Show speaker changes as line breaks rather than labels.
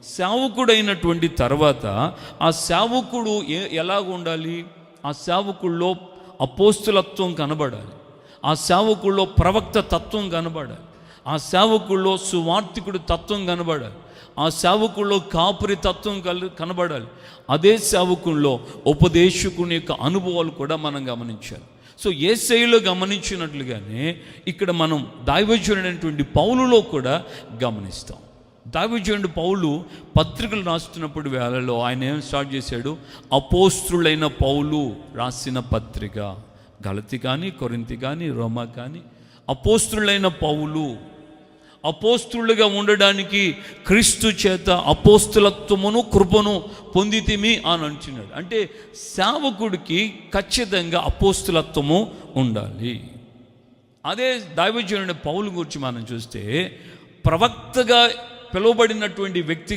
సేవకుడైనటువంటి తర్వాత ఆ సేవకుడు ఎలాగ ఉండాలి? ఆ సేవకుల్లో అపోస్తులత్వం కనబడాలి, ఆ సేవకుల్లో ప్రవక్త తత్వం కనబడాలి, ఆ సేవకుల్లో సువార్తికుడు తత్వం కనబడాలి, ఆ సేవకుల్లో కాపురి తత్వం కనబడాలి. అదే సేవకుల్లో ఉపదేశకుని యొక్క అనుభవాలు కూడా మనం గమనించాలి. సో యేసయ్యలో గమనించినట్లుగానే ఇక్కడ మనం దైవజనుడైనటువంటి పౌలులో కూడా గమనిస్తాం. దైవజనుడు పౌలు పత్రికలు రాస్తున్నప్పుడు వేళలో ఆయన ఏం స్టార్ట్ చేశాడు? అపోస్తులైన పౌలు రాసిన పత్రిక, గలతీ కానీ, కొరింథీ కానీ, రోమా కానీ, అపోస్తులైన పౌలు అపోస్తులుగా ఉండడానికి క్రీస్తు చేత అపోస్తులత్వమును కృపను పొందితిమి అని అంటున్నాడు. అంటే సేవకుడికి ఖచ్చితంగా అపోస్తులత్వము ఉండాలి. అదే దైవజనుడి పౌలు గురించి మనం చూస్తే ప్రవక్తగా పిలువబడినటువంటి వ్యక్తిగా